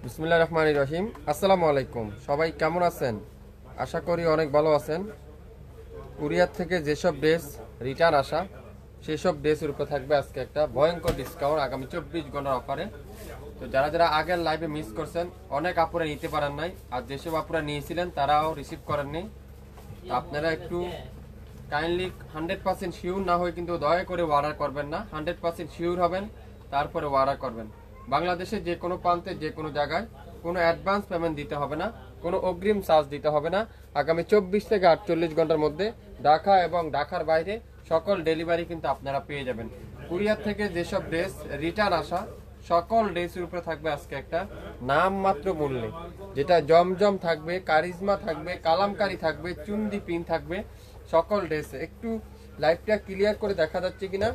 বিসমিল্লাহির রহমানির রহিম। আসসালামু আলাইকুম, সবাই কেমন আছেন? আশা করি অনেক ভালো আছেন। কুরিয়ার থেকে যেসব ড্রেস রিটার্ন আসা সেসব ড্রেসের উপর থাকবে আজকে একটা ভয়ঙ্কর ডিসকাউন্ট আগামী 24 ঘন্টার অফারে। তো যারা যারা আগের লাইভে মিস করছেন, অনেক আপুরা নিতে পারেন নাই, আর যেসব আপুরা নিয়েছিলেন তারাও রিসিভ করেননি। তো আপনারা একটু কাইন্ডলি 100% শিওর না হয়ে কিন্তু দয়া করে অর্ডার করবেন না। 100% শিওর হবেন, তারপরে অর্ডার করবেন। বাংলাদেশের যে কোনো প্রান্তে যে কোনো জায়গায় কোনো অ্যাডভান্স পেমেন্ট দিতে হবে না, কোনো অগ্রিম চার্জ দিতে হবে না। আগামী 24 থেকে 48 ঘন্টার মধ্যে ঢাকা এবং ঢাকার বাইরে সকল ডেলিভারি কিন্তু আপনারা পেয়ে যাবেন। কুরিয়ার থেকে যেসব ড্রেস রিটার্ন আসা সকল ড্রেসের উপরে থাকবে আজকে একটা নামমাত্র মূল্যে, যেটা জমজম থাকবে, কারিজমা থাকবে, কালামকারি থাকবে, চুন্দি পিন থাকবে সকল ড্রেসে। একটু লাইভটা ক্লিয়ার করে দেখা যাচ্ছে কিনা,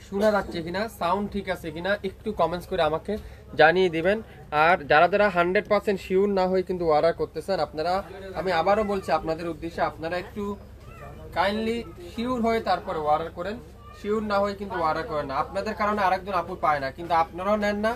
শোনা যাচ্ছে কিনা, সাউন্ড ঠিক আছে কিনা একটু কমেন্টস করে আমাকে জানিয়ে দিবেন। আর যারা যারা 100% শিওর না হয়ে কিন্তু অর্ডার করতেছেন, আপনারা, আমি আবারও বলছি আপনাদের উদ্দেশ্যে, আপনারা একটু কাইন্ডলি শিওর হয়ে তারপরে অর্ডার করেন। শিওর না হয়ে কিন্তু অর্ডার করেন না, আপনাদের কারণে আরেকজন আপু পায় না, কিন্তু আপনারাও নেন না,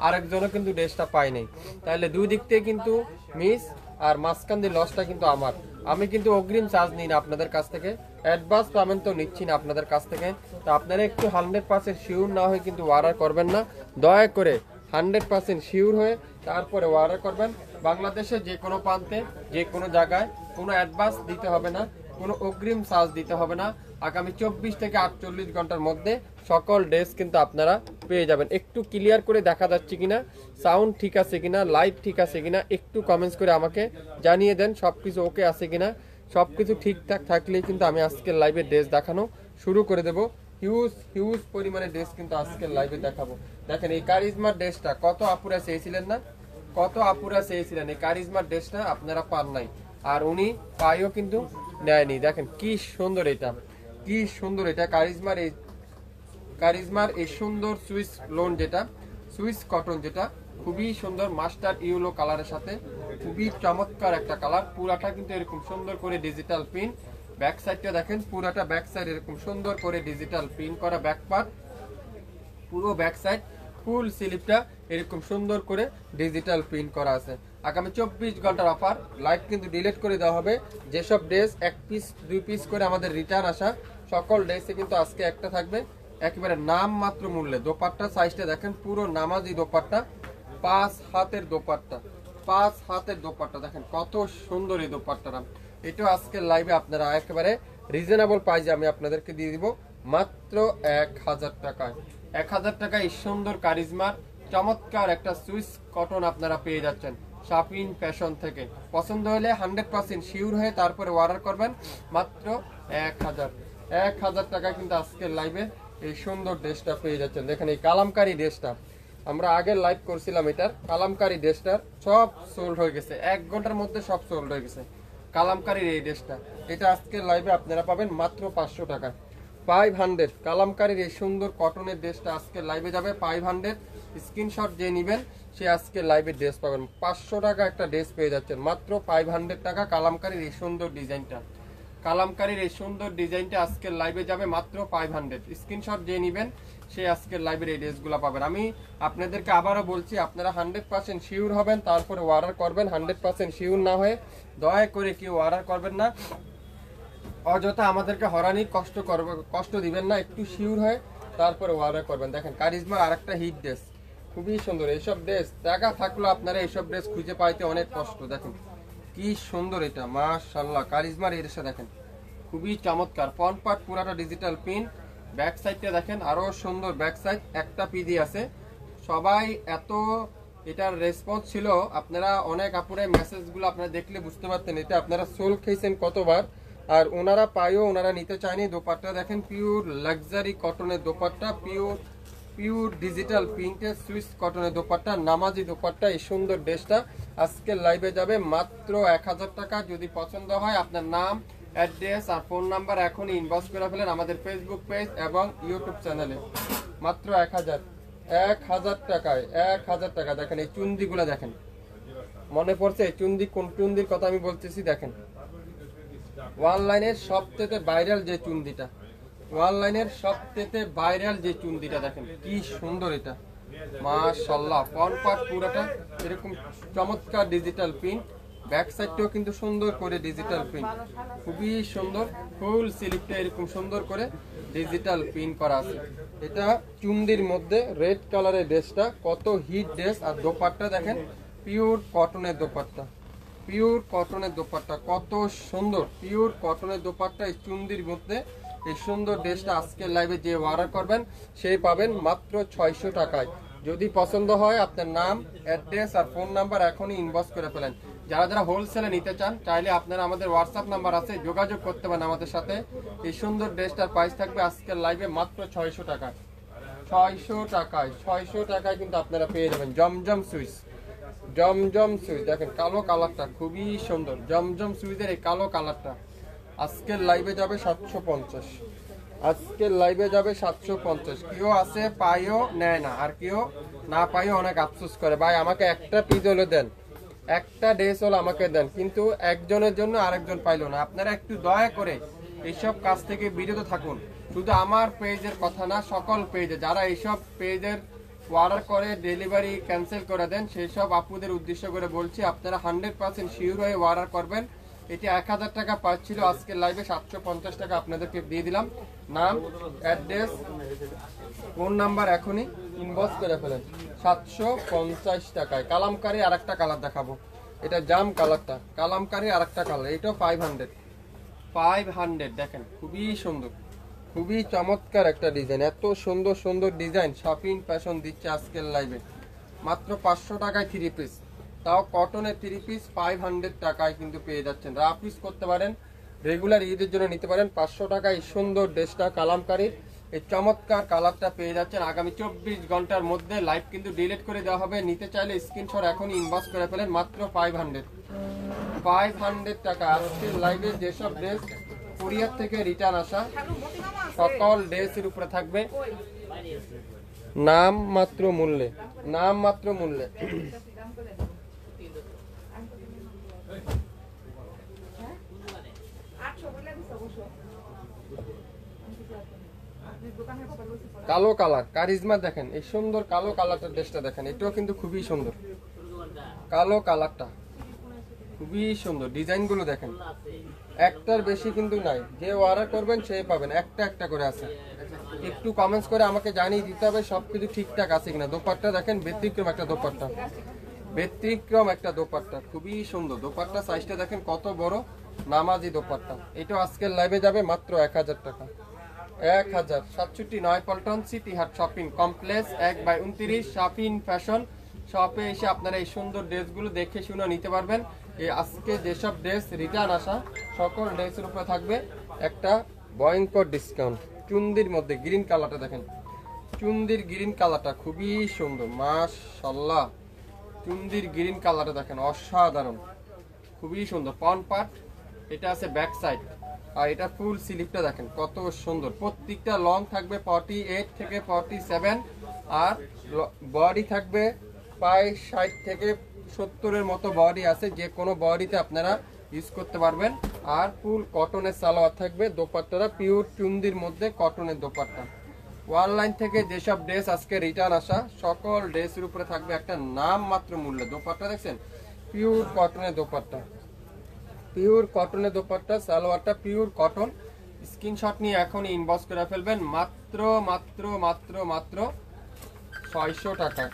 আরেকজনও কিন্তু ড্রেসটা পায় নাই। তাহলে দুই দিক থেকে কিন্তু মিস, আর মাঝখান দিয়ে লসটা কিন্তু আমার। আমি কিন্তু অগ্রিম চার্জ নিই না আপনাদের কাছ থেকে, অ্যাডভান্স পেমেন্ট তো নিচ্ছি না আপনাদের কাছ থেকে। তো আপনারা একটু 100% শিওর না হয়ে কিন্তু অর্ডার করবেন না, দয়া করে 100% শিওর হয়ে তারপরে অর্ডার করবেন। বাংলাদেশে যে কোনো প্রান্তে যে কোনো জায়গায় কোনো অ্যাডভান্স দিতে হবে না, কোনো অগ্রিম চার্জ দিতে হবে না। আগামী 24 থেকে 48 ঘন্টার মধ্যে সকল ড্রেস কিন্তু আপনারা পেয়ে যাবেন। একটু ক্লিয়ার করে দেখা যাচ্ছে কিনা, সাউন্ড ঠিক আছে কিনা, লাইট ঠিক আছে কিনা একটু কমেন্টস করে আমাকে জানিয়ে দেন। সবকিছু ওকে আছে কিনা, সবকিছু ঠিকঠাক থাকলেই কিন্তু আমি আজকের লাইভে ড্রেস দেখানো শুরু করে দেব। হিউজ পরিমাণে ড্রেস কিন্তু আজকের লাইভে দেখাবো। দেখেন এই কারিজমার ড্রেসটা কত আপুরা চেয়েছিলেন না, কত আপুরা চেয়েছিলেন এই কারিজমার ড্রেসটা, আপনারা পান নাই, আর উনি পাইও কিন্তু নেয়নি। দেখেন কি সুন্দর এটা, কি সুন্দর এটা কারিজমার এই সুন্দর সুইস লোন, যেটা সুইস কটন, যেটা খুবই সুন্দর মাস্টার ইয়েলো কালারের সাথে খুবই চমৎকার একটা কালার। পুরাটা কিন্তু এরকম সুন্দর করে ডিজিটাল প্রিন্ট, ব্যাক সাইডটা দেখেন, পুরাটা ব্যাক সাইড এরকম সুন্দর করে ডিজিটাল প্রিন্ট করা ব্যাক পার্ট, পুরো ব্যাক সাইড ফুল স্লিপটা এরকম সুন্দর করে ডিজিটাল প্রিন্ট করা আছে। আগামী 24 ঘন্টার অফার, লাইভ কিন্তু ডিলিট করে দেওয়া হবে। যেসব ড্রেস 1 পিস 2 পিস করে আমাদের রিটার্ন আসা সকল ড্রেসে কিন্তু আজকে একটা থাকবে একেবারে নাম মাত্র মূল্যে। দোপাট্টা সাইজটা দেখেন, পুরো নামাজি দোপাট্টা, 5 হাতের দোপাট্টা, 5 হাতের দোপাট্টা দেখেন কত সুন্দর এই দোপাট্টাটা। এটা আজকের লাইভে আপনারা একেবারে রিজনেবল প্রাইসে আমি আপনাদেরকে দিয়ে দিব মাত্র 1000 টাকায়। 1000 টাকায় এই সুন্দর কারিজমার চমৎকার একটা সুইস কটন আপনারা পেয়ে যাচ্ছেন শাপিন ফ্যাশন থেকে। পছন্দ হলে 100% শিওর হয়ে তারপরে অর্ডার করবেন। মাত্র 1000 টাকায় কিন্তু আজকের লাইভে এই সুন্দর ড্রেসটা পেয়ে যাচ্ছেন। দেখেন এই কালামকারী ড্রেসটা, আমরা আগের লাইভ করছিলাম, এটার কালামকারী ড্রেসটার সব সোল্ড হয়ে গেছে, 1 ঘন্টার মধ্যে সব সোল্ড হয়ে গেছে কালামকারীর এই ড্রেসটা। এটা আজকের লাইভে আপনারা পাবেন মাত্র 500 টাকায়। 500 কালামকারীর এই সুন্দর কটনের ড্রেসটা আজকে লাইভে যাবে 500। স্ক্রিনশট যে নেবেন সে আজকে লাইভে ড্রেস পাবেন। 500 টাকা একটা ড্রেস পেয়ে যাচ্ছেন মাত্র 500 টাকা। কালামকারীর এই সুন্দর ডিজাইনটা, কালামকারীর এই সুন্দর ডিজাইনটা আজকের লাইভে যাবে মাত্র 500। স্ক্রিনশট যে নেবেন সে আজকের লাইভের এই ড্রেসগুলো পাবেন। আমি আপনাদেরকে আবারও বলছি, আপনারা 100% শিওর হবেন তারপরে অর্ডার করবেন। 100% শিওর না হয়ে দয়া করে কেউ অর্ডার করবেন না, অযথা আমাদেরকে হরানি কষ্ট দিবেন না। একটু শিওর হয়ে তারপরে অর্ডার করবেন। দেখেন কারিজমা আরেকটা হিট ড্রেস, খুবই সুন্দর। এইসব ড্রেস টাকা থাকলেও আপনারা এইসব ড্রেস খুঁজে পাইতে অনেক কষ্ট। দেখেন কি সুন্দর এটা, মাশাআল্লাহ। কারিজমার এই ড্রেসটা দেখেন খুবই চমৎকার, ফ্রন্ট পার্ট পুরাটা ডিজিটাল প্রিন্ট, ব্যাক সাইডটা দেখেন আরো সুন্দর, ব্যাক সাইড একটা পিডি আছে। সবাই এত এটার রেসপন্স ছিল, আপনারা অনেক আপুরে মেসেজগুলো আপনারা দেখলে বুঝতে পারতেন এটা আপনারা সোল খেয়েছেন কতবার। আর ওনারা পাইও ওনারা নিতে চায়নি। দোপাট্টা দেখেন পিওর লাক্সারি কটনের দোপাট্টা, পিওর পিওর ডিজিটাল প্রিন্টের সুইস কটনের দোপাট্টা, নামাজি দোপাট্টা। এই সুন্দর ড্রেসটা আজকের লাইভে যাবে মাত্র 1000 টাকা। যদি পছন্দ হয় আপনার নাম, অ্যাড্রেস আর ফোন নাম্বার এখনই ইনবক্স করে ফেলেন আমাদের ফেসবুক পেজ এবং ইউটিউব চ্যানেলে। মাত্র 1000 টাকায়, 1000 টাকা। দেখেন এই চুন্দিগুলো দেখেন, মনে পড়ছে এই চুন্দি কোন চুন্দির কথা আমি বলতেছি? দেখেন অনলাইনের সবথেকে ভাইরাল যে চুন্দিটা, অনলাইনের সবথেকে ভাইরাল যে চুন্দিটা দেখেন কি সুন্দর এটা, মাশাআল্লাহ। কনপাট পুরোটা এরকম চমৎকার ডিজিটাল প্রিন্ট, ব্যাক সাইডটাও কিন্তু সুন্দর করে ডিজিটাল প্রিন্ট, খুবই সুন্দর। ফুল স্লিভটা এরকম সুন্দর করে ডিজিটাল প্রিন্ট করা আছে। এটা চুন্দির মধ্যে রেড কালারের ড্রেসটা কত হিট ড্রেস। আর দোপাট্টা দেখেন পিওর কটনের দোপাট্টা, পিওর কটনের দোপাট্টা কত সুন্দর, পিওর কটনের দোপাট্টা এই চুন্দির মধ্যে। এই সুন্দর ড্রেসটা আজকের লাইভে যে অর্ডার করবেন সেই পাবেন মাত্র 600 টাকায়। যদি পছন্দ হয় আপনার নাম, অ্যাড্রেস আর ফোন নাম্বার এখনই ইনবক্স করে ফেলেন। যারা যারা হোলসেলে নিতে চান চাইলে আপনারা আমাদের হোয়াটসঅ্যাপ নাম্বার আছে, যোগাযোগ করতে পারেন আমাদের সাথে। এই সুন্দর ড্রেসটার প্রাইস থাকবে আজকের লাইভে মাত্র 600 টাকায়। 600 টাকায়, 600 টাকায় কিন্তু আপনারা পেয়ে যাবেন জমজম সুইচ। জমজম সুইচ দেখেন কালো কালারটা খুবই সুন্দর, জমজম সুইচের এই কালো কালারটা আজকের লাইভে যাবে 750। আজকের লাইভে যাবে 750। কেউ আছে পাইও নেয় না, আর কেউ না পাইও অনেক আফসোস করে, ভাই আমাকে একটা পিস হলে দেন, একটা ড্রেস হলো আমাকে দেন, কিন্তু একজনের জন্য আরেকজন পাইলো না। আপনারা একটু দয়া করে এইসব কাজ থেকে বিরত থাকুন। শুধু আমার পেজের কথা না, সকল পেজে যারা এইসব পেজের অর্ডার করে ডেলিভারি ক্যান্সেল করে দেন সেই সব আপুদের উদ্দেশ্য করে বলছি, আপনারা 100% শিওর হয়ে অর্ডার করবেন। এটি 1000 টাকা পাচ্ছিল, আজকের লাইভে 750 টাকা আপনাদেরকে দিয়ে দিলাম। নাম, অ্যাড্রেস, ফোন নাম্বার এখনই ইনবক্স করে ফেলেন। 750 টাকায় কালামকারী আর একটা কালার দেখাবো, এটা জাম কালারটা, কালামকারী আর একটা কালার, এটাও 500 দেখেন খুবই সুন্দর, খুবই চমৎকার একটা ডিজাইন। এত সুন্দর সুন্দর ডিজাইন শপিং ফ্যাশন দিচ্ছে আজকের লাইভে মাত্র 500 টাকায় 3 পিস, তাও কটনের 3 পিস 500 টাকায় কিন্তু পেয়ে যাচ্ছেন। রাফ ইউজ করতে পারেন, রেগুলার ঈদের জন্য নিতে পারেন। 500 টাকায় সুন্দর ড্রেসটা কালামকারীর এই চমৎকার কালারটা পেয়ে যাচ্ছেন। আগামী 24 ঘন্টার মধ্যে লাইভ কিন্তু ডিলিট করে দেওয়া হবে। নিতে চাইলে স্ক্রিনশট এখনই ইনবক্স করে ফেলেন। মাত্র 500 টাকা। আজকের লাইভে যেসব ড্রেস কোরিয়ার থেকে রিটার্ন আসা সকল ড্রেসের উপরে থাকবে নাম মাত্র মূল্যে, নাম মাত্র মূল্যে। কালো কালার কারিজমা দেখেন, এই সুন্দর কালো কালারটার ড্রেসটা দেখেন, এটাও কিন্তু খুবই সুন্দর। কালো কালারটা খুবই সুন্দর, ডিজাইন গুলো দেখেন, একটার বেশি কিন্তু নাই। যে অর্ডার করবেন সেই পাবেন, একটা একটা করে আছে। একটু কমেন্টস করে আমাকে জানিয়ে দিতে হবে সবকিছু ঠিকঠাক আছে কিনা। দোপাট্টা দেখেন ব্যতিক্রম একটা দোপাট্টা, ব্যতিক্রম একটা দোপাট্টা, খুবই সুন্দর দোপাট্টা। সাইজটা দেখেন কত বড়, নামাজি দোপাট্টা। এটা আজকের লাইভে যাবে মাত্র 1000 টাকা। 1000। 67 নয়াপল্টন সিটি হাট শপিং কমপ্লেক্স 1/29 শপিং ফ্যাশন শপে এসে আপনারা এই সুন্দর ড্রেসগুলো দেখে শুনে নিতে পারবেন। এই আজকে যেসব ড্রেস রিটার্ন আসা সকল ড্রেসের উপরে থাকবে একটা ভয়ঙ্কর ডিসকাউন্ট। চুন্দির মধ্যে গ্রিন কালারটা দেখেন, চুন্দির গ্রিন কালারটা খুবই সুন্দর, মাশাআল্লাহ। চুন্দির গ্রিন কালারটা দেখেন অসাধারণ, খুবই সুন্দর। পন পার্ট এটা আছে ব্যাক সাইড, আর এটা ফুল স্লিভটা দেখেন কত সুন্দর। প্রত্যেকটা লং থাকবে 48 থেকে 47, আর বডি থাকবে প্রায় 60 থেকে 70-এর মতো বডি আছে, যে কোনো বডিতে আপনারা ইউজ করতে পারবেন। আর ফুল কটনের সালোয়ার থাকবে। দোপাট্টাটা পিওর চুন্দির মধ্যে কটনের দোপাট্টা। অনলাইন থেকে যেসব ড্রেস আজকে রিটার্ন আসা সকল ড্রেসের উপরে থাকবে একটা নাম মাত্র মূল্য। দোপাট্টা দেখছেন পিওর কটনের দোপাট্টা, পিওর কটনের দোপাট্টা, সালোয়ারটা পিওর কটন। স্ক্রিনশট নিয়ে এখনই ইনবক্স করে ফেলবেন। মাত্র মাত্র মাত্র মাত্র 600 টাকা।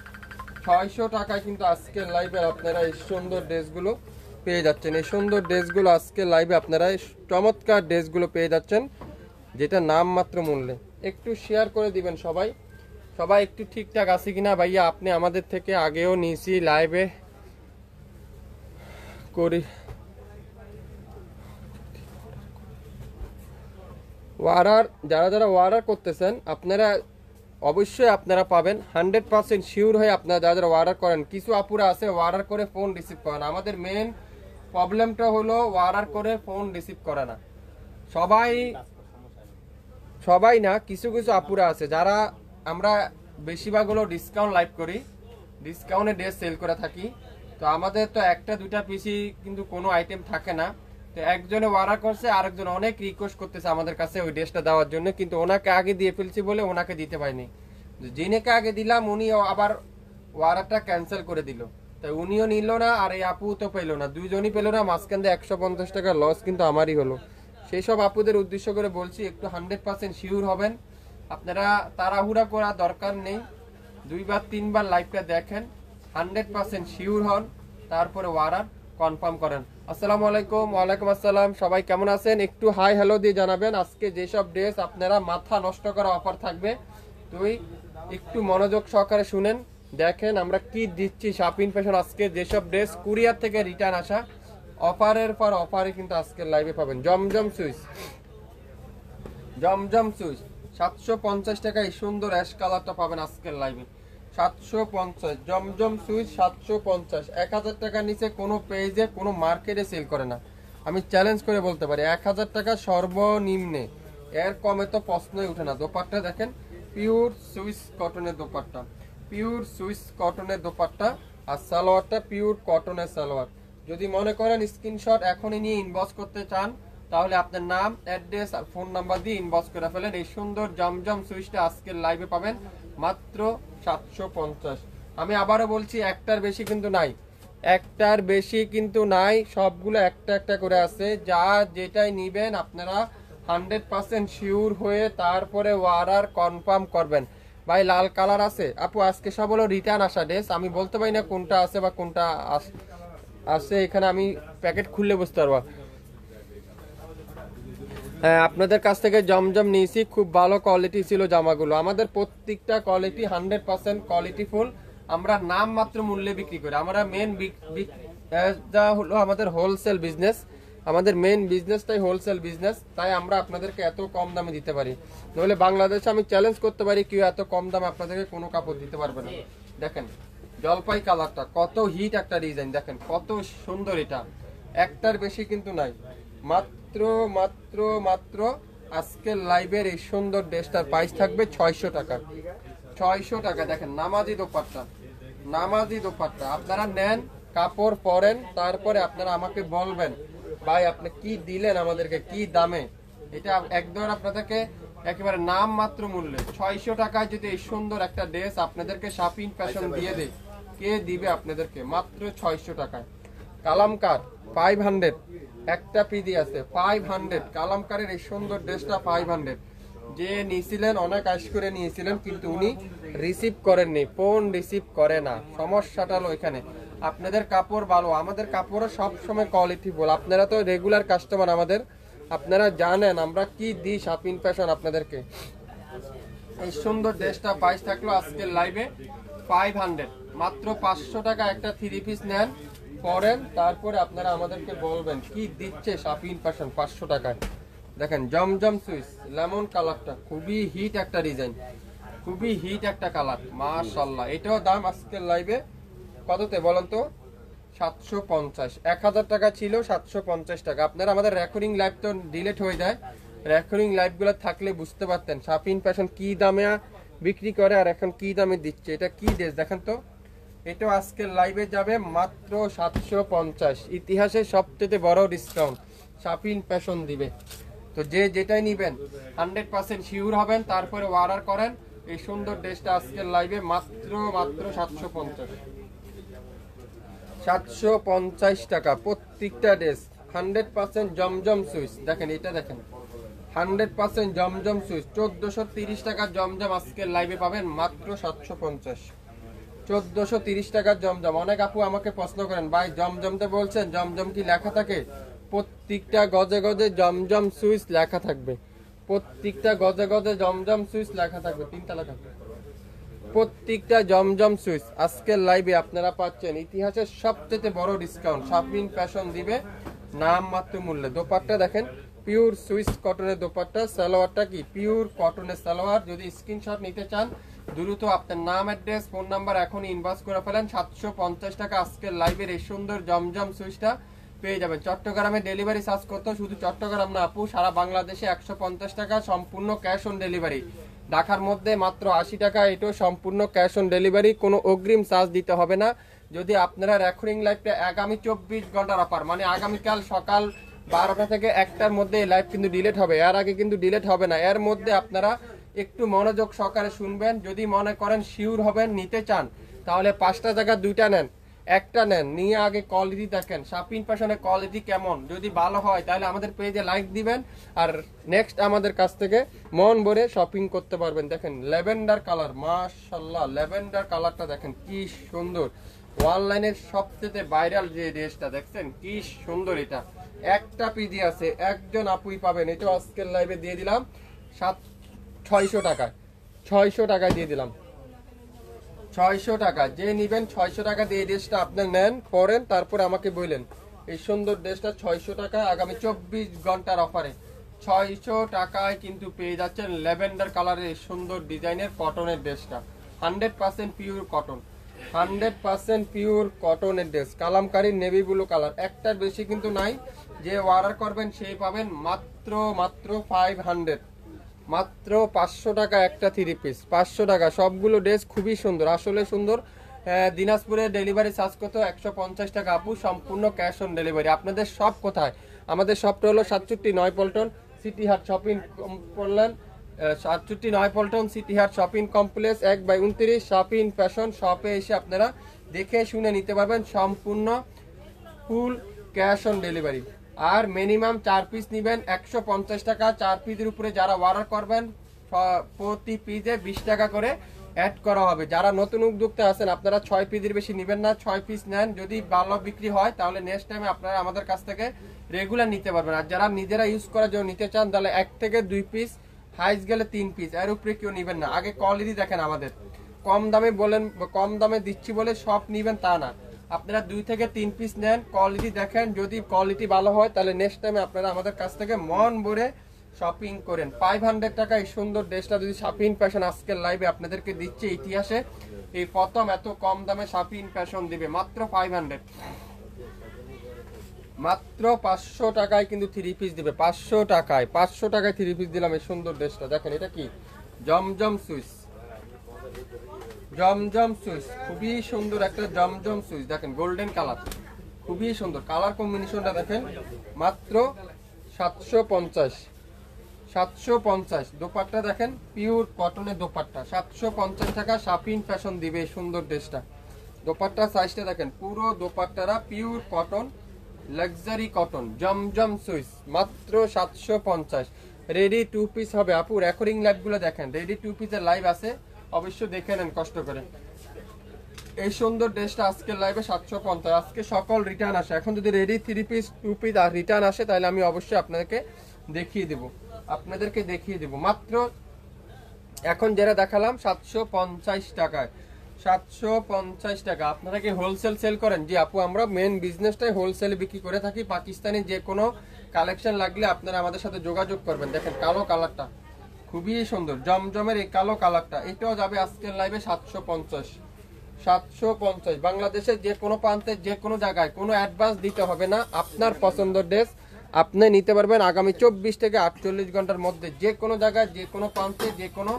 600 টাকায় কিন্তু আজকের লাইভে আপনারা এই সুন্দর ড্রেসগুলো পেয়ে যাচ্ছেন। এই সুন্দর ড্রেসগুলো আজকের লাইভে আপনারা এই চমৎকার ড্রেসগুলো পেয়ে যাচ্ছেন, যেটা নাম মাত্র মূল্যে। একটু শেয়ার করে দিবেন সবাই, সবাই একটু ঠিকঠাক আছে কিনা। ভাইয়া আপনি আমাদের থেকে আগেও নিয়েছি, লাইভে করি অর্ডার। যারা যারা অর্ডার করতেছেন আপনারা অবশ্যই আপনারা পাবেন 100% শিওর হয়ে আপনারা যারা যারা অর্ডার করেন। কিছু আপুরা আছে অর্ডার করে ফোন রিসিভ করেন, আমাদের মেন প্রবলেমটা হলো অর্ডার করে ফোন রিসিভ করে না। সবাই সবাই না, কিছু কিছু আপুরা আছে যারা, আমরা বেশিরভাগ হলো ডিসকাউন্ট লাইভ করি, ডিসকাউন্টে ড্রেস সেল করে থাকি। তো আমাদের তো একটা দুটা পিসি কিন্তু কোনো আইটেম থাকে না। তো একজনে অর্ডার করছে, আরেকজন অনেক রিকোয়েস্ট করতেছে আমাদের কাছে ওই ড্রেসটা দেওয়ার জন্য, কিন্তু ওনাকে আগে দিয়ে ফেলছি বলে ওনাকে দিতে পারিনি। যিনিকে আগে দিলাম উনি আবার অর্ডারটা ক্যান্সেল করে দিল, তাই উনিও নিল না আর এই আপু তো পেলো না, দুইজনই পেলো না। মাঝখান দিয়ে 150 টাকা লস কিন্তু আমারই হলো। সেই সব আপুদের উদ্দেশ্য করে বলছি, একটু 100% শিওর হবেন। আপনারা তাড়াহুড়া করার দরকার নেই, 2-3 বার লাইভটা দেখেন, 100% শিওর হন, তারপরে অর্ডার কনফার্ম করেন। আসসালামু আলাইকুম। ওয়ালাইকুম আসসালাম। সবাই কেমন আছেন? একটু হাই হ্যালো দিয়ে জানাবেন। আজকে যেসব ড্রেস আপনারা মাথা নষ্ট করা অফার থাকবে, তুই একটু মনোযোগ সহকারে শুনেন, দেখেন আমরা কি দিচ্ছি। শাপিং ফ্যাশন আজকে যেসব ড্রেস কুরিয়ার থেকে রিটার্ন আসা, অফারের পর অফারে কিন্তু আজকে লাইভে পাবেন। জমজম সুইচ, জমজম সুইচ 750 টাকা, এই সুন্দর অ্যাশ কালারটা পাবেন আজকের লাইভে 750। জমজম সুইচ 750। 1000 টাকার নিচে কোনো পেজে কোনো মার্কেটে সেল করে না, আমি চ্যালেঞ্জ করে বলতে পারি। 1000 টাকা সর্বনিম্নে, এর কমে তো প্রশ্নই উঠে না। দোপাট্টা দেখেন, পিওর সুইস কটনের দোপাট্টা, পিওর সুইস কটনের দোপাট্টা, আর সালোয়ারটা পিওর কটনের সালোয়ার। যদি মনে করেন স্ক্রিনশট এখনই নিয়ে ইনবক্স করতে চান, তাহলে আপনার নাম, অ্যাড্রেস আর ফোন নাম্বার দিয়ে ইনবক্স করে ফেলেন। এই সুন্দর জমজম সুইচটা আজকের লাইভে পাবেন মাত্র 750। আমি আবারও বলছি, একটার বেশি কিন্তু নাই, একটার বেশি কিন্তু নাই, সবগুলো একটা একটা করে আছে। যা যেটাই নিবেন আপনারা 100% শিওর হয়ে তারপরে অর্ডার কনফার্ম করবেন। ভাই লাল কালার আছে আপু, আজকে সব হলো রিটার্ন আসা ড্রেস, আমি বলতে পারি না কোনটা আছে বা কোনটা আছে, এখানে আমি প্যাকেট খুললে বুঝতে পারবো। হ্যাঁ, আপনাদের কাছ থেকে জমজম নিয়েছি, খুব ভালো কোয়ালিটি ছিল জামাগুলো। আমাদের প্রত্যেকটা কোয়ালিটি 100% কোয়ালিটি ফুল। আমরা নাম মাত্র মূল্যে বিক্রি করি। আমরা মেন যা হলো আমাদের হোলসেল বিজনেস, আমাদের মেন বিজনেসটাই হোলসেল বিজনেস, তাই আমরা আপনাদেরকে এত কম দামে দিতে পারি। নইলে বাংলাদেশে আমি চ্যালেঞ্জ করতে পারি কেউ এত কম দামে আপনাদেরকে কোনো কাপড় দিতে পারবে না। দেখেন জলপাই কালারটা কত হিট একটা ডিজাইন, দেখেন কত সুন্দর, এটা একটার বেশি কিন্তু নাই। মাত্র মাত্র মাত্র আজকের লাইভের এই সুন্দর ড্রেসটার প্রাইস থাকবে 600 টাকা। 600 টাকা। দেখেন নামাজি দোপাট্টা, নামাজি দোপাট্টা। আপনারা নেন, কাপড় পরেন, তারপরে আপনারা আমাকে বলবেন ভাই আপনি কি দিলেন আমাদেরকে, কি দামে। এটা একদম আপনাদেরকে একেবারে নাম মাত্র মূল্যে 600 টাকায় যদি এই সুন্দর একটা ড্রেস আপনাদেরকে শাপিং ফ্যাশন দিয়ে দেয়, কে দিবে আপনাদেরকে? মাত্র 600 টাকায়। কালামকার 500, একটা পিডি আছে 500। কালামকারের এই সুন্দর ড্রেসটা 500। যে নিয়েছিলেন অনেক আশ করে নিয়েছিলেন, কিন্তু উনি রিসিভ করেননি, ফোন রিসিভ করে না। সমস্যাটা হলো এখানে। আপনাদের কাপড় ভালো, আমাদের কাপড়ও সবসময় কোয়ালিটি ফুল। আপনারা তো রেগুলার কাস্টমার আমাদের, আপনারা জানেন আমরা কি দিই শাপিং ফ্যাশন আপনাদেরকে। এই সুন্দর ড্রেসটা প্রাইস থাকলো আজকের লাইভে 500। মাত্র 500 টাকা একটা 3 পিস নেন, পরেন, তারপরে আপনারা আমাদেরকে বলবেন কি দিচ্ছে শাপিং ফ্যাশন 500 টাকায়। দেখেন জমজম সুইচ লেমন কালারটা খুবই হিট একটা ডিজাইন, খুবই হিট একটা কালার, মাশাআল্লাহ। এটাও দাম আজকের লাইভে কততে বলেন তো? 750। 1000 টাকা ছিল, 750 টাকা। আপনারা আমাদের রেকর্ডিং লাইভ তো ডিলিট হয়ে যায়, রেকর্ডিং লাইভগুলো থাকলে বুঝতে পারতেন শাপিং ফ্যাশন কি দামে বিক্রি করে আর এখন কি দামে দিচ্ছে। এটা কি ড্রেস দেখেন তো, এটাও আজকের লাইভে যাবে মাত্র 750। ইতিহাসের সবচেয়ে বড় ডিসকাউন্ট শাপিং ফ্যাশন দিবে। তো যে যেটাই নিবেন 100% শিওর হবেন, তারপরে অর্ডার করেন। এই সুন্দর ড্রেসটা আজকের লাইভে মাত্র মাত্র 750। 750 টাকা প্রত্যেকটা ড্রেস। 100% জমজম সুইচ। দেখেন এটা দেখেন 100% জমজম সুইচ। 1430 টাকা জমজম আজকের লাইভে পাবেন মাত্র 750। 1430 টাকার জমজম। অনেক আপু আমাকে প্রশ্ন করেন ভাই জমজমতে বলছেন জমজম কি লেখা থাকে? প্রত্যেকটা গজে গজে জমজম সুইচ লেখা থাকবে, প্রত্যেকটা গজে গজে জমজম সুইচ লেখা থাকবে। 3টা লেখা, প্রত্যেকটা জমজম সুইচ আজকের লাইভে আপনারা পাচ্ছেন ইতিহাসের সবচেয়ে বড় ডিসকাউন্ট। শাপিং ফ্যাশন দিবে নাম মাত্র মূল্যে। দোপাট্টা দেখেন পিওর সুইস কটনের দোপাট্টা, সালোয়ারটা কি পিওর কটনের সালোয়ার। যদি স্ক্রিনশট নিতে চান দ্রুত আপনার নাম, অ্যাড্রেস, ফোন নাম্বার এখন ইনবক্স করে ফেলেন। 750 টাকা আজকের লাইভের এই সুন্দর জমজম সুইচটা পেয়ে যাবেন। চট্টগ্রামে ডেলিভারি চার্জ কত? শুধু চট্টগ্রাম না আপু, সারা বাংলাদেশে 150 টাকা সম্পূর্ণ ক্যাশ অন ডেলিভারি। ঢাকার মধ্যে মাত্র 80 টাকা, এটাও সম্পূর্ণ ক্যাশ অন ডেলিভারি, কোনো অগ্রিম চার্জ দিতে হবে না। যদি আপনারা রেকর্ডিং লাইভটা আগামী 24 ঘন্টার অফার, মানে আগামীকাল সকাল 12টা থেকে 1টার মধ্যে এই লাইভ কিন্তু ডিলিট হবে, এর আগে কিন্তু ডিলিট হবে না। এর মধ্যে আপনারা একটু মনোযোগ সহকারে শুনবেন। যদি মনে করেন শিওর হবেন নিতে চান, তাহলে 5টা জায়গা 2টা নেন, একটা নেন, নিয়ে আগে কোয়ালিটি দেখেন শাপিন ফ্যাশনের কোয়ালিটি কেমন। যদি ভালো হয় তাহলে আমাদের পেজে লাইক দিবেন, আর নেক্সট আমাদের কাছ থেকে মন ভরে শপিং করতে পারবেন। দেখেন ল্যাভেন্ডার কালার, মাশাআল্লাহ ল্যাভেন্ডার কালারটা দেখেন কি সুন্দর। অনলাইনের সবচেয়ে ভাইরাল যে ড্রেসটা দেখছেন কি সুন্দর, এটা একটা পিজি আছে, একজন আপুই পাবেন। এটা আজকের লাইভে দিয়ে দিলাম 600 টাকায়, 600 টাকায় দিয়ে দিলাম, 600 টাকা। যে নিবেন 600 টাকা দিয়ে ড্রেসটা আপনার নেন, পরেন, তারপরে আমাকে বললেন। এই সুন্দর ড্রেসটা 600 টাকা আগামী 24 ঘন্টার অফারে 600 টাকায় কিন্তু পেয়ে যাচ্ছেন ল্যাভেন্ডার কালারের এই সুন্দর ডিজাইনের কটনের ড্রেসটা। 100% পিওর কটন, 100% পিওর কটনের dress, Kalamkari navy blue colour, একটার বেশি কিন্তু নাই। যে অর্ডার করবেন সেই পাবেন মাত্র 500, মাত্র 500 টাকা একটা 3 পিস, 500 টাকা। সবগুলো ড্রেস খুবই সুন্দর, আসলে সুন্দর। দিনাজপুরে ডেলিভারি চার্জ কত? 150 টাকা আপু, সম্পূর্ণ ক্যাশ অন ডেলিভারি। আপনাদের সব কোথায়? আমাদের শপটা হলো 67 পল্টন সিটি হাট শপিং করলেন, 67 পল্টন সিটি হাট শপিং কমপ্লেক্স 1/29 শপিং ফ্যাশন শপে এসে আপনারা দেখে শুনে নিতে পারবেন, সম্পূর্ণ ফুল ক্যাশ অন ডেলিভারি। আর মিনিমাম 4 পিস নেবেন 150 টাকা। 4 পিসের উপরে যারা অর্ডার করবেন প্রতি পিসে 20 টাকা করে অ্যাড করা হবে। যারা নতুন উদ্যোক্তা আছেন আপনারা 6 পিসের বেশি নেবেন না, 6 পিস নেন। যদি ভালো বিক্রি হয় তাহলে নেক্সট টাইমে আপনারা আমাদের কাছ থেকে রেগুলার নিতে পারবেন। আর যারা নিজেরা ইউজ করার জন্য নিতে চান তাহলে 1 থেকে 2 পিস, হাইস গেলে 3 পিস, এর উপরে কেউ নেবেন না। আগে কোয়ালিটি দেখেন আমাদের, কম দামে বলেন, কম দামে দিচ্ছি বলে সব নেবেন তা না। আপনারা 2 থেকে 3 পিস নেন, কোয়ালিটি দেখেন, যদি কোয়ালিটি ভালো হয় তাহলে নেক্সট টাইমে আপনারা আমাদের কাছ থেকে মন ভরে শপিং করেন। 500 টাকা এই সুন্দর ড্রেসটা যদি শাপিন ফ্যাশন আজকের লাইভে আপনাদেরকে দিচ্ছে, ইতিহাসে এই প্রথম এত কম দামে শাপিন ফ্যাশন দিবে, মাত্র 500, মাত্র 500 টাকায় কিন্তু 3 পিস দিবে। 500 টাকায়, 500 টাকায় 3 পিস দিলাম এই সুন্দর ড্রেসটা। দেখেন এটা কি জমজম সুইচ, জমজম সুইচ, খুবই সুন্দর একটা জমজম সুইচ। দেখেন গোল্ডেন কালার, খুবই সুন্দর কালার কম্বিনেশনটা দেখেন। মাত্র 750, 750। দোপাট্টা দেখেন পিওর কটনের দোপাট্টা, 750 টাকা শাপিন ফ্যাশন দিবে এই সুন্দর ড্রেসটা। দোপাট্টা সাইজটা দেখেন, পুরো দোপাট্টারা পিওর কটন, লাক্সারি কটন, জমজম সুইচ, মাত্র 750। রেডি 2 পিস হবে আপু। রেকর্ডিং লাইভগুলো দেখেন, রেডি 2 পিসের লাইভ আছে, অবশ্য দেখে নেন কষ্ট করে। এই সুন্দর ড্রেসটা আজকের লাইভে 750। আজকে সকল রিটার্ন আসে, এখন যদি রেডি 3 পিস 2 পিস আর রিটার্ন আসে তাহলে আমি অবশ্যই আপনাদেরকে দেখিয়ে দেব, আপনাদেরকে দেখিয়ে দেব। মাত্র এখন যেটা দেখালাম 750 টাকায়, 750 টাকা। আপনারা কি হোলসেল সেল করেন? জি আপু, আমরা মেন বিজনেসটাই হোলসেলে বিক্রি করে থাকি। পাকিস্তানি যে কোনো কালেকশন লাগলে আপনারা আমাদের সাথে যোগাযোগ করবেন। দেখেন কালো কালারটা খুবই সুন্দর, জমজমের এই কালো কালারটা, এটাও যাবে আজকের লাইভে 750, 750। বাংলাদেশের যে কোনো প্রান্তে যে কোনো জায়গায় কোনো অ্যাডভান্স দিতে হবে না। আপনার পছন্দের ড্রেস আপনি নিতে পারবেন আগামী 24 থেকে 48 ঘন্টার মধ্যে, যে কোনো জায়গায় যে কোনো প্রান্তে যে কোনো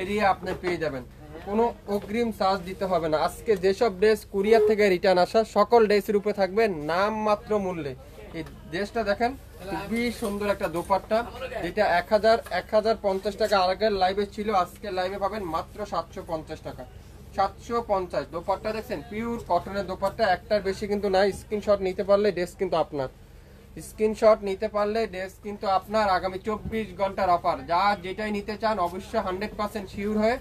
এরিয়া আপনি পেয়ে যাবেন, কোনো অগ্রিম চার্জ দিতে হবে না। আজকে যেসব ড্রেস কুরিয়ার থেকে রিটার্ন আসা সকল ড্রেসের উপরে থাকবে নাম মাত্র মূল্যে। এই ড্রেসটা দেখেন খুবই সুন্দর একটা দোপাট্টা, যেটা 1050 টাকা আগের লাইভে ছিল, আজকের লাইভে পাবেন মাত্র 750 টাকা, 750। দোপাট্টা দেখছেন পিওর কটনের দোপাট্টা, একটার বেশি কিন্তু নাই। স্ক্রিনশট নিতে পারলে ড্রেস কিন্তু আপনার, স্ক্রিনশট নিতে পারলে ড্রেস কিন্তু আপনার। আগামী 24 ঘন্টার অফার, যা যেটাই নিতে চান অবশ্যই 100% শিওর হয়ে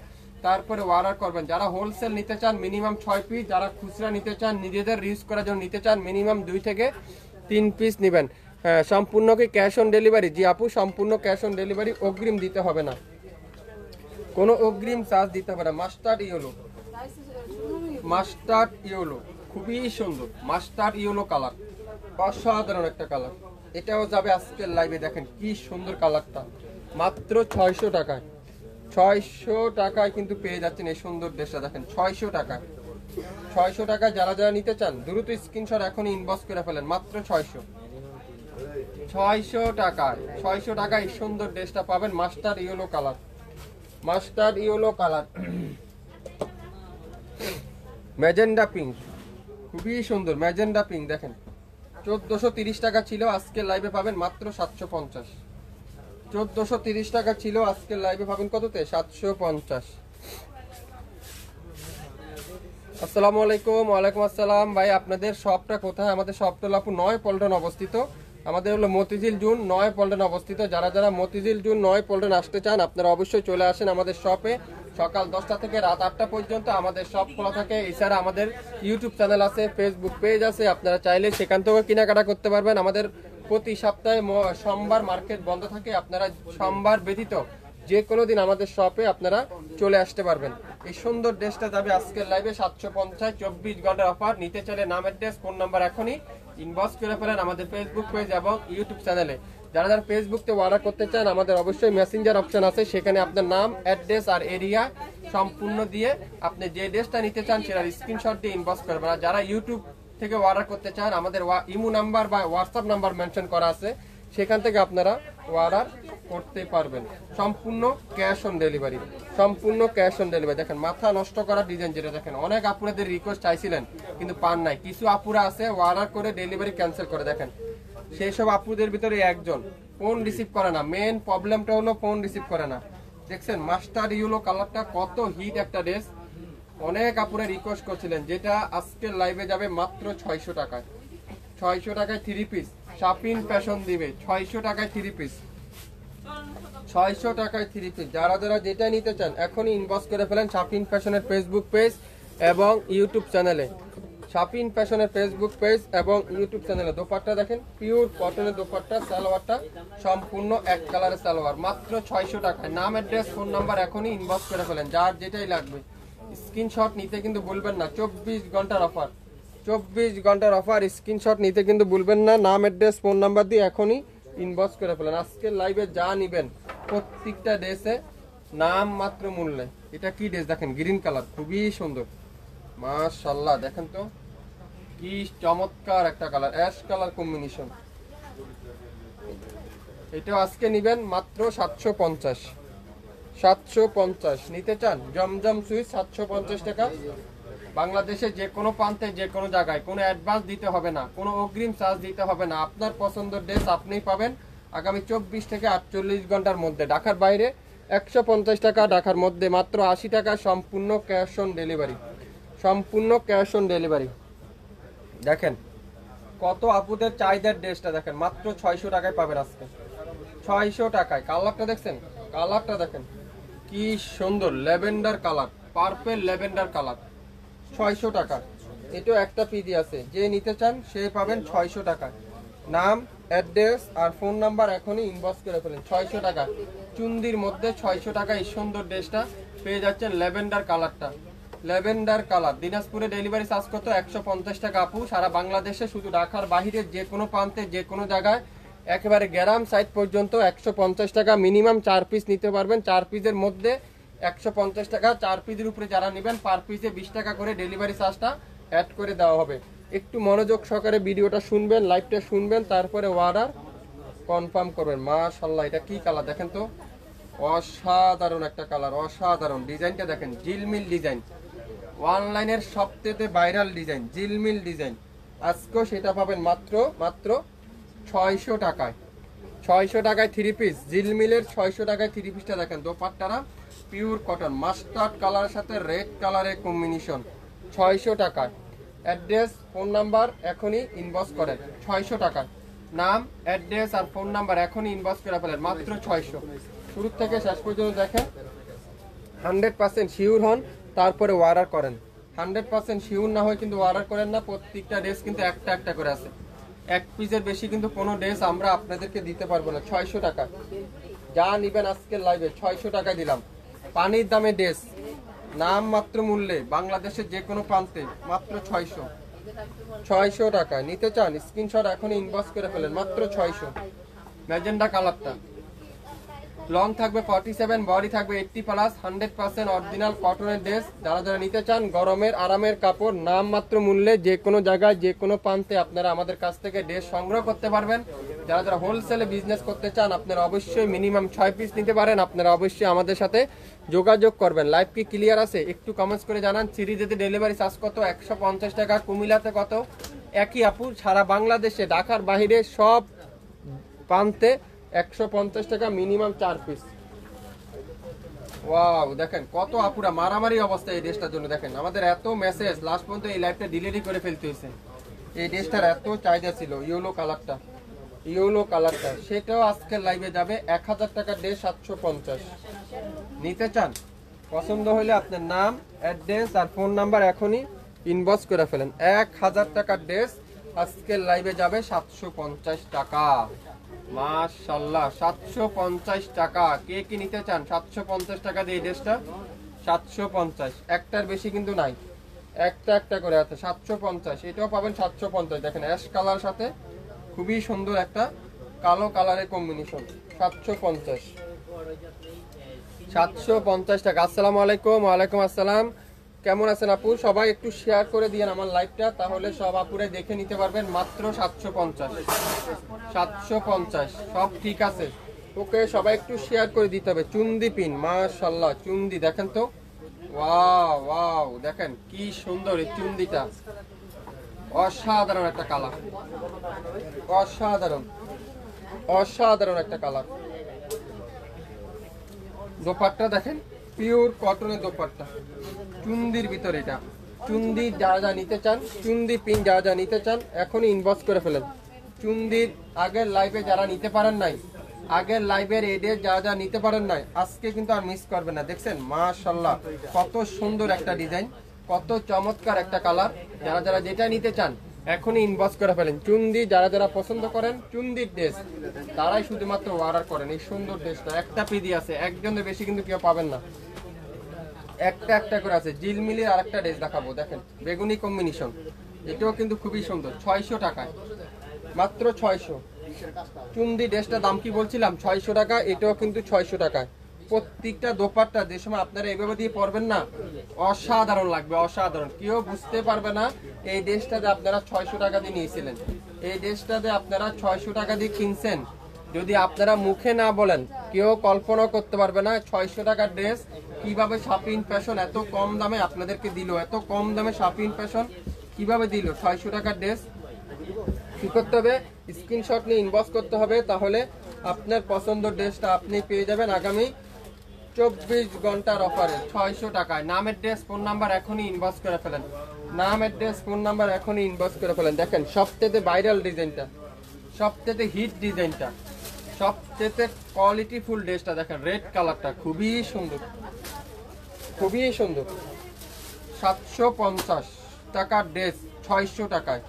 তারপরে অর্ডার করবেন। যারা হোলসেল নিতে চান মিনিমাম 6 পিস, যারা খুচরা নিতে চান নিজেদের ইউজ করার জন্য নিতে চান মিনিমাম 2 থেকে 3 পিস নেবেন। হ্যাঁ, সম্পূর্ণ কি ক্যাশ অন ডেলিভারি? জি আপু, সম্পূর্ণ ক্যাশ অন ডেলিভারি, অগ্রিম দিতে হবে না, কোনো অগ্রিম চার্জ দিতে হবে না। মাস্টার্ড ইয়েলো, মাস্টার্ড ইয়েলো খুবই সুন্দর, মাস্টার্ড ইয়েলো কালার, অসাধারণ একটা কালার। এটাও যাবে আজকের লাইভে। দেখেন কি সুন্দর কালারটা, মাত্র 600 টাকায়। 600 টাকায় কিন্তু পেয়ে যাচ্ছেন এই সুন্দর ড্রেসটা। দেখেন 600 টাকায়, 600 টাকায় যারা যারা নিতে চান দ্রুত স্ক্রিনশট এখন ইনবক্স করে ফেলেন। মাত্র 600 টাকায়, 600 টাকায় এই সুন্দর ড্রেসটা পাবেন। Master yellow colour, master yellow colour, magenta pink, খুবই সুন্দর ম্যাজেন্ডা পিঙ্ক। দেখেন 1430 টাকা ছিল, আজকে লাইভে পাবেন মাত্র 750। 1430 টাকা ছিল, আজকে লাইভে পাবেন কততে? 750। আসসালামু আলাইকুম। ওয়ালাইকুম আসসালাম ভাই, আপনাদের শপটা কোথায়? আমাদের শপটা হলো আপু 9 পল্টন অবস্থিত। আমাদের হলো মতিঝিল জুন 9 পল্টন অবস্থিত। যারা যারা মতিঝিল জুন 9 পল্টন আসতে চান আপনারা অবশ্যই চলে আসেন আমাদের শপে। সকাল 10টা থেকে রাত 8টা পর্যন্ত আমাদের শপ খোলা থাকে। এছাড়া আমাদের ইউটিউব চ্যানেল আছে, ফেসবুক পেজ আছে, আপনারা চাইলে সেখান থেকেও কেনাকাটা করতে পারবেন। আমাদের প্রতি সপ্তাহে সোমবার মার্কেট বন্ধ থাকে, আপনারা সোমবার ব্যতীত যে কোনো দিন আমাদের শপে আপনারা চলে আসতে পারবেন। এই সুন্দর ড্রেসটা যাবে আজকের লাইভে 750, 24 ঘন্টার অফার। নিতে চাইলে নাম, অ্যাড্রেস, ফোন নাম্বার এখনই ইনবক্স করে ফেলেন আমাদের ফেসবুক পেজ এবং ইউটিউব চ্যানেলে। যারা যারা ফেসবুকতে অর্ডার করতে চান আমাদের অবশ্যই মেসেঞ্জার অপশন আছে, সেখানে আপনার নাম, অ্যাড্রেস আর এরিয়া সম্পূর্ণ দিয়ে আপনি যে ড্রেসটা নিতে চান সেটার স্ক্রিনশট দিয়ে ইনবক্স করবেন। আর যারা ইউটিউব থেকে অর্ডার করতে চান আমাদের ইমো নাম্বার বা হোয়াটসঅ্যাপ নাম্বার মেনশন করা আছে, সেখান থেকে আপনারা অর্ডার করতে পারবেন। সম্পূর্ণ ক্যাশ অন ডেলিভারি, সম্পূর্ণ ক্যাশ অন ডেলিভারি। দেখেন মাথা নষ্ট করা ডিজাইন, যেটা দেখেন অনেক আপুরাদের রিকোয়েস্ট চাইছিলেন কিন্তু পান নাই। কিছু আপুরা আছে অর্ডার করে ডেলিভারি ক্যান্সেল করে। দেখেন সেই সব আপুদের ভিতরে একজন ফোন রিসিভ করে না। মেন প্রবলেমটা হলো ফোন রিসিভ করে না। দেখছেন মাস্টার ইয়েলো কালারটা কত হিট একটা ড্রেস, অনেক আপুরা রিকোয়েস্ট করছিলেন, যেটা আজকের লাইভে যাবে মাত্র 600 টাকায়। 600 টাকায় 3 পিস শাপিন ফ্যাশন দিবে। 600 টাকায় 3 পিস, 600 টাকায় 3 পিস। যারা যারা যেটা নিতে চান এখনই ইনবক্স করে ফেলেন শাপিন ফ্যাশনের ফেসবুক পেজ এবং ইউটিউব চ্যানেলে। শাপিন ফ্যাশনের ফেসবুক পেজ এবং ইউটিউব চ্যানেলে। দোপাট্টা দেখেন পিওর কটনের দোপাট্টা, সালোয়ারটা সম্পূর্ণ এক কালারের সালোয়ার। মাত্র 600 টাকায়। নাম, অ্যাড্রেস, ফোন নাম্বার এখনই ইনবক্স করে ফেলেন। যার যেটাই লাগবে স্ক্রিনশট নিতে কিন্তু ভুলবেন না। 24 ঘন্টার অফার, 24 ঘন্টার অফার। স্ক্রিনশট নিতে কিন্তু ভুলবেন না। নাম, অ্যাড্রেস, ফোন নাম্বার দিয়ে এখনই ইনবক্স করে ফেলেন। আজকের লাইভে যা নিবেন প্রত্যেকটা ড্রেসে নাম মাত্র মূল্যে। এটা কি ড্রেস দেখেন, গ্রিন কালার, খুবই সুন্দর মাশাআল্লাহ। দেখেন তো কি চমৎকার একটা কালার, অ্যাশ কালার কম্বিনেশন। এটাও আজকে নিবেন মাত্র 750, 750 নিতে চান জমজম সুইচ 750 টাকা। বাংলাদেশে যে কোনো প্রান্তে যে কোনো জায়গায় কোনো অ্যাডভান্স দিতে হবে না, কোনো অগ্রিম চার্জ দিতে হবে না। আপনার পছন্দের ড্রেস আপনিই পাবেন আগামী 24 থেকে 48 ঘন্টার মধ্যে। ঢাকার বাইরে 150 টাকা, ঢাকার মধ্যে মাত্র 80 টাকা। সম্পূর্ণ ক্যাশ অন ডেলিভারি, সম্পূর্ণ ক্যাশ অন ডেলিভারি। দেখেন কত আপুদের চাহিদার ড্রেসটা, দেখেন মাত্র 600 টাকায় পাবেন আজকে, 600 টাকায়। কালারটা দেখছেন, কালারটা দেখেন কি সুন্দর, lavender colour, purple lavender colour. 600 টাকা। এটাও একটা পিডি আছে, যে নিতে চান সে পাবেন 600 টাকা। নাম, অ্যাড্রেস আর ফোন নাম্বার এখনই ইনবক্স করে ফেলেন। 600 টাকা চুন্দির মধ্যে 600 টাকা এই সুন্দর ড্রেসটা পেয়ে যাচ্ছেন। ল্যাভেন্ডার কালারটা, ল্যাভেন্ডার কালার। দিনাজপুরে ডেলিভারি চার্জ কত? 150 টাকা আপু। সারা বাংলাদেশে, শুধু ঢাকার বাইরে যে কোনো প্রান্তে যে কোনো জায়গায় একেবারে গ্রাম সাইড পর্যন্ত 150 টাকা। মিনিমাম 4 পিস নিতে পারবেন। 4 পিসের মধ্যে 150 টাকা। 4 পিসের উপরে যারা নেবেন পার পিসে 20 টাকা করে ডেলিভারি চার্জটা অ্যাড করে দেওয়া হবে। একটু মনোযোগ সহকারে ভিডিওটা শুনবেন, লাইভটা শুনবেন, তারপরে অর্ডার কনফার্ম করবেন। মাশাআল্লাহ এটা কি কালার দেখেন তো, অসাধারণ একটা কালার, অসাধারণ। ডিজাইনটা দেখেন, জিলমিল ডিজাইন, অনলাইনের সবথেকে ভাইরাল ডিজাইন, জিলমিল ডিজাইন। আজকেও সেটা পাবেন মাত্র মাত্র 600 টাকায়। 600 টাকায় 3 পিস জিলমিলের। 600 টাকায় 3 পিসটা দেখেন। দোপাট্টাটা পিওর কটন, মাস্টার্ড কালারের সাথে রেড কালারের কম্বিনেশন। 600 টাকায়। অ্যাড্রেস, ফোন নাম্বার এখনই ইনবক্স করেন। 600 টাকায়। নাম, অ্যাড্রেস আর ফোন নাম্বার এখনই ইনবক্স করে ফেলেন। মাত্র 600। শুরু থেকে শেষ পর্যন্ত দেখেন, 100% শিওর হন তারপরে অর্ডার করেন। 100% শিওর না হয় কিন্তু অর্ডার করেন না। প্রত্যেকটা ড্রেস কিন্তু একটা একটা করে আছে, এক পিসের বেশি কিন্তু কোনো ড্রেস আমরা আপনাদেরকে দিতে পারবো না। 600 টাকা যা নিবেন আজকের লাইভে 600 টাকায় দিলাম। পানির দামে ড্রেস, নাম মাত্র মূল্যে, বাংলাদেশের যে কোনো প্রান্তে মাত্র 600। 600 টাকা নিতে চান স্ক্রিনশট এখন ইনবক্স করে ফেলেন, মাত্র 600। ম্যাজেন্ডা কালারটা লং থাকবে 47, বডি থাকবে 80 প্লাস, 100% অরিজিনাল কটনের ড্রেস। যারা যারা নিতে চান গরমের আরামের কাপড়, নাম মাত্র মূল্যে যে কোনো জায়গায় যে কোনো প্রান্তে আপনারা আমাদের কাছ থেকে ড্রেস সংগ্রহ করতে পারবেন। যারা যারা হোলসেলে বিজনেস করতে চান আপনারা অবশ্যই মিনিমাম 6 পিস নিতে পারেন। আপনারা অবশ্যই আমাদের সাথে যোগাযোগ করবেন। লাইভ কি ক্লিয়ার আছে একটু কমেন্টস করে জানান। সিরিজেতে ডেলিভারি চার্জ কত? 150 টাকা। কুমিল্লাতে কত? একই আপু, সারা বাংলাদেশে ঢাকার বাইরে সব প্রান্তে 150 টাকা, মিনিমাম 4 পিস। ওয়াও, দেখেন কত আপুরা মারামারি অবস্থা এই ড্রেসটার জন্য। দেখেন আমাদের এত মেসেজ, লাস্ট পর্যন্ত এই লাইভটা ডিলিটই করে ফেলতে হয়েছে। এই ড্রেসটার এত চাহিদা ছিল, ইয়েলো কালারটা, সেটাও আজকের লাইভে যাবে 1000 টাকার ড্রেস 750। নিতে চান পছন্দ হলে আপনার নাম, অ্যাড্রেস আর ফোন নাম্বার এখনই ইনবক্স করে ফেলেন। 1000 টাকার ড্রেস আজকের লাইভে যাবে 750 টাকা। মাশাআল্লাহ, 750 টাকা। কে কি নিতে চান 750 টাকা দিয়ে ড্রেসটা? 750, একটার বেশি কিন্তু নাই, একটা করে আছে 750। এটাও পাবেন 750। দেখেন অ্যাশ কালার সাথে খুবই সুন্দর একটা কালো কালারের কম্বিনেশন। 750 টাকা। আসসালামু আলাইকুম। ওয়ালাইকুম আসসালাম। কেমন আছেন আপু? সবাই একটু শেয়ার করে দিয়েন আমার লাইভটা, তাহলে সব আপুরে দেখে নিতে পারবেন। মাত্র 750। সব ঠিক আছে, ওকে। সবাই একটু শেয়ার করে দিতে হবে। চুন্দি পিন, মাশাআল্লাহ চুন্দি দেখেন তো, ওয়াও দেখেন কি সুন্দর এই চুন্দিটা। অসাধারণ একটা কালার, অসাধারণ একটা কালার। দোপাট্টা দেখেন, পিওর কটনের দোপাট্টা, চুন্দির ভিতরে। এটা চুন্দি যারা যা নিতে চান, চুন্দি পিন যারা যা নিতে চান এখনই ইনবক্স করে ফেলেন। চুন্দির আগের লাইভে যারা নিতে পারেন নাই, আগের লাইভের এডে যারা যা নিতে পারেন নাই, আজকে কিন্তু আর মিস করবেন না। দেখছেন মাশাআল্লাহ কত সুন্দর একটা ডিজাইন, কত চমৎকার একটা কালার। যারা যারা যেটা নিতে চান এখনই ইনবক্স করে ফেলেন। চুন্দি যারা যারা পছন্দ করেন চুন্দির ড্রেস, তারাই শুধুমাত্র অর্ডার করেন। এই সুন্দর ড্রেসটা একটা পিডি আছে, একজনের বেশি কিন্তু কেউ পাবেন না, একটা করে আছে। জিলমিলির আরেকটা ড্রেস দেখাবো, দেখেন বেগুনি কম্বিনেশন, এটাও কিন্তু খুবই সুন্দর। 600 টাকায়, মাত্র 600। চুন্দি ড্রেসটার দাম কি বলছিলাম? 600 টাকা। এটাও কিন্তু 600 টাকায়। প্রত্যেকটা দোপাট্টা যে সময় আপনারা এইভাবে দিয়ে পরবেন না, অসাধারণ লাগবে, অসাধারণ। কেউ বুঝতে পারবে না এই ড্রেসটাতে আপনারা 600 টাকা দিয়ে নিয়েছিলেন, এই ড্রেসটাতে আপনারা 600 টাকা দিয়ে কিনছেন। যদি আপনারা মুখে না বলেন কেউ কল্পনা করতে পারবে না 600 টাকার ড্রেস কিভাবে শাপিন ফ্যাশন এত কম দামে আপনাদেরকে দিল। এত কম দামে শাপিন ফ্যাশন কিভাবে দিল 600 টাকার ড্রেস। কি করতে হবে? স্ক্রিনশট নিয়ে ইনবক্স করতে হবে, তাহলে আপনার পছন্দের ড্রেসটা আপনি পেয়ে যাবেন আগামী 24 ঘন্টার অফারে 600 টাকায়। নাম, অ্যাড্রেস, ফোন নাম্বার এখনই ইনবক্স করে ফেলেন। নাম, অ্যাড্রেস, ফোন নাম্বার এখনই ইনবক্স করে ফেলেন। দেখেন সবচেয়ে ভাইরাল ডিজাইনটা, সবচেয়ে হিট ডিজাইনটা, সবচেয়ে কোয়ালিটি ফুল ড্রেসটা দেখেন। রেড কালারটা খুবই সুন্দর, খুবই সুন্দর। 750 টাকার ড্রেস 600 টাকায়।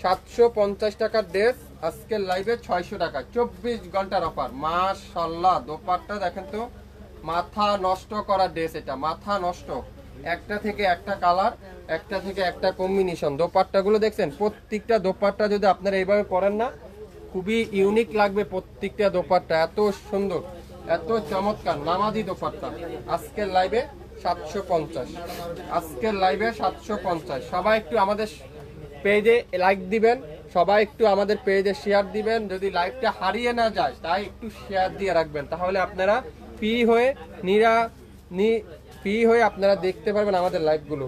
750 টাকার ড্রেস আজকের লাইভে 600 টাকা, 24 ঘন্টার অফার। মাশাআল্লাহ দোপাট্টা দেখেন তো, মাথা নষ্ট করা ড্রেস। এটা মাথা নষ্ট, একটা থেকে একটা কালার, একটা থেকে একটা কম্বিনেশন। দোপাট্টাগুলো দেখছেন, প্রত্যেকটা দোপাট্টা যদি আপনারা এইভাবে পরেন না, খুবই ইউনিক লাগবে প্রত্যেকটা দোপাট্টা। এত সুন্দর, এত চমৎকার নামাজি দোপাট্টা। আজকের লাইভে 750, আজকের লাইভে 750। সবাই একটু আমাদের পেজে লাইক দিবেন, সবাই একটু আমাদের পেজে শেয়ার দিবেন। যদি লাইভটা হারিয়ে না যায় তাই একটু শেয়ার দিয়ে রাখবেন, তাহলে আপনারা ফ্রি হয়ে আপনারা দেখতে পারবেন আমাদের লাইভগুলো।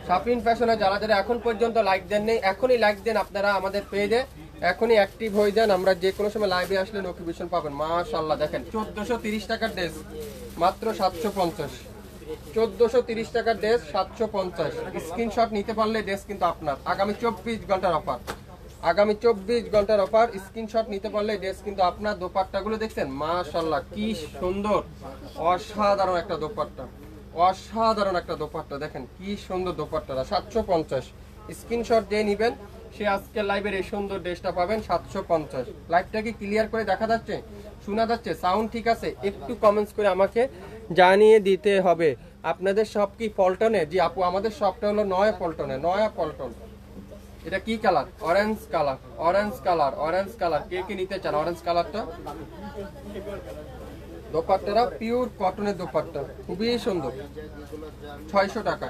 শাপিন ফ্যাশনে যারা যারা এখন পর্যন্ত লাইক দেননি, এখনই লাইক দেন আপনারা আমাদের পেজে, এখনই অ্যাক্টিভ হয়ে যান। আমরা যে কোনো সময় লাইভে আসলে নোটিফিকেশন পাবেন। মাশাআল্লাহ দেখেন 1430 টাকার ড্রেস মাত্র 750। 1430 টাকার ড্রেস 750। স্ক্রিনশট নিতে পারলে ড্রেস কিন্তু আপনার। আগামী 24 ঘন্টার অফার, আগামী 24 ঘন্টার অফার। স্ক্রিনশট নিতে পারলে ড্রেস কিন্তু আপনার। দোপাট্টাগুলো দেখছেন মাশাআল্লাহ কি সুন্দর, অসাধারণ একটা দোপাট্টা, অসাধারণ একটা দোপাট্টা। দেখেন কি সুন্দর দোপাট্টাটা। 750। স্ক্রিনশট দিয়ে নেবেন, সে আজকের লাইভের এই সুন্দর ড্রেসটা পাবেন 750। লাইভটা কি ক্লিয়ার করে দেখা যাচ্ছে, শোনা যাচ্ছে, সাউন্ড ঠিক আছে? একটু কমেন্টস করে আমাকে জানিয়ে দিতে হবে। আপনাদের সব কি পল্টনে? জি আপু, আমাদের সবটা হলো নয়া পল্টনে, নয়া পল্টন। এটা কি colour? Orange colour, orange colour, orange colour. কে কে নিতে চান অরেঞ্জ কালারটা? দোপাট্টাটা পিওর কটনের দোপাট্টা, খুবই সুন্দর। 600 টাকা,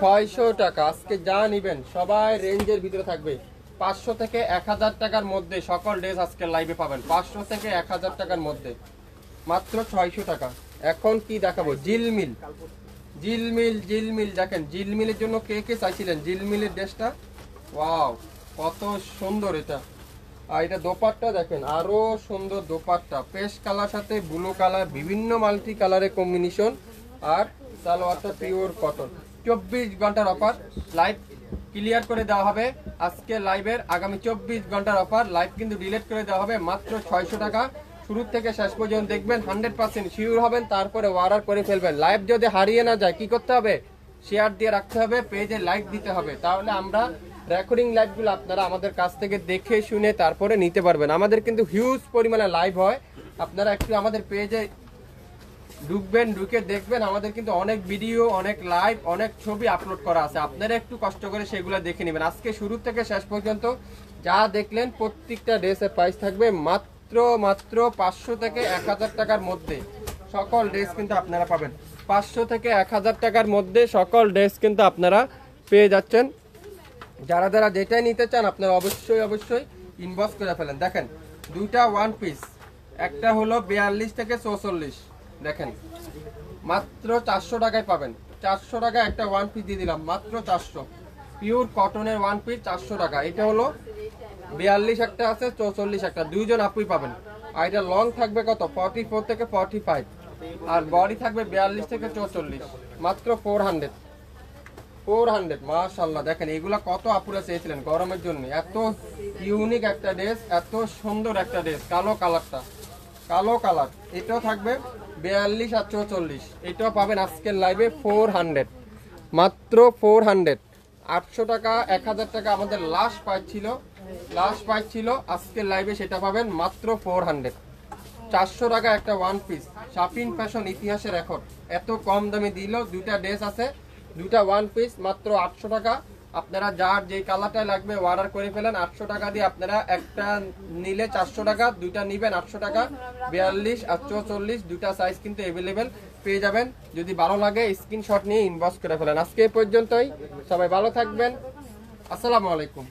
600 টাকা। আজকে যা নিবেন সবাই রেঞ্জের ভিতরে থাকবে। 500 থেকে 1000 টাকার মধ্যে সকল ড্রেস আজকে লাইভে পাবেন। 500 থেকে 1000 টাকার মধ্যে মাত্র 600 টাকা। এখন কি দেখাবো? জিলমিল, জিলমিল, জিলমিল। দেখেন জিলমিলের জন্য কে কে চাইছিলেন জিলমিলের ড্রেসটা? ওয়াও, কত সুন্দর এটা। আর এটা দোপাট্টা দেখেন, আরো সুন্দর দোপাট্টা, পেস্ট কালার সাথে ব্লু কালার, বিভিন্ন মাল্টি কালারের কম্বিনেশন। আর সালোয়ারটা পিওর কটন। 24 ঘন্টার অফার, লাইভ ক্লিয়ার করে দেওয়া হবে আজকে লাইভের। আগামী 24 ঘন্টার অফার, লাইভ কিন্তু ডিলিট করে দেওয়া হবে মাত্র 600 টাকা। শুরু থেকে শেষ পর্যন্ত দেখবেন, 100% শিওর হবেন, তারপরে অর্ডার করে ফেলবেন। লাইভ যদি হারিয়ে না যায় কি করতে হবে? শেয়ার দিয়ে রাখতে হবে, পেজে লাইক দিতে হবে। তাহলে আমরা রেকর্ডিং লাইভগুলো আপনারা আমাদের কাছ থেকে দেখে শুনে তারপরে নিতে পারবেন। আমাদের কিন্তু হিউজ পরিমাণে লাইভ হয়, আপনারা একটু আমাদের পেজে ঢুকবেন, ঢুকে দেখবেন আমাদের কিন্তু অনেক ভিডিও, অনেক লাইভ, অনেক ছবি আপলোড করা আছে। আপনারা একটু কষ্ট করে সেগুলো দেখে নেবেন। আজকে শুরু থেকে শেষ পর্যন্ত যা দেখলেন প্রত্যেকটা ড্রেসের প্রাইস থাকবে মাত্র মাত্র 500 থেকে 1000 টাকার মধ্যে সকল ড্রেস কিন্তু আপনারা পাবেন। 500 থেকে 1000 টাকার মধ্যে সকল ড্রেস কিন্তু আপনারা পেয়ে যাচ্ছেন। যারা যারা যেটাই নিতে চান আপনারা অবশ্যই অবশ্যই ইনবক্স করে ফেলেন। দেখেন দুইটা ওয়ান পিস, একটা হলো 42 থেকে 44। দেখেন মাত্র 400 টাকায় পাবেন। 400 টাকা একটা ওয়ান পিস দিয়ে দিলাম, মাত্র 400। পিওর কটনের ওয়ান পিস 400 টাকা। এটা হলো 42 একটা আছে, 44 একটা, দুইজন আপুই পাবেন। আর এটা লং থাকবে কত? 44 থেকে 45। আর বডি থাকবে 42 থেকে 44, মাত্র 400। 400 মাশাআল্লাহ। দেখেন এগুলা কত আপুরা চেয়েছিলেন গরমের জন্য। এত ইউনিক একটা ড্রেস, এত সুন্দর একটা ড্রেস। কালো কালারটা, কালো কালার। এটাও থাকবে 42 আর 44। এটাও পাবেন আজকের লাইভে 400, মাত্র 400। 800 টাকা 1000 টাকা আমাদের লাস্ট প্রাইস ছিল, লাস্ট প্রাইস ছিল। আজকের লাইভে সেটা পাবেন মাত্র 400। 400 টাকা একটা ওয়ান পিস। শাপিন ফ্যাশন ইতিহাসের রেকর্ড, এত কম দামে দিল। দুইটা ড্রেস আছে, দুইটা ওয়ান পিস, মাত্র 800 টাকা। আপনারা যার যে কালারটা লাগবে অর্ডার করে ফেলেন। 800 টাকা দিয়ে আপনারা একটা নিলে 400 টাকা, দুইটা নিবেন 800 টাকা। 42 আর 44 দুইটা সাইজ কিন্তু অ্যাভেলেবেল পেয়ে যাবেন। যদি ভালো লাগে স্ক্রিনশট নিয়ে ইনবক্স করে ফেলেন। আজকে এই পর্যন্তই, সবাই ভালো থাকবেন। আসসালামু আলাইকুম।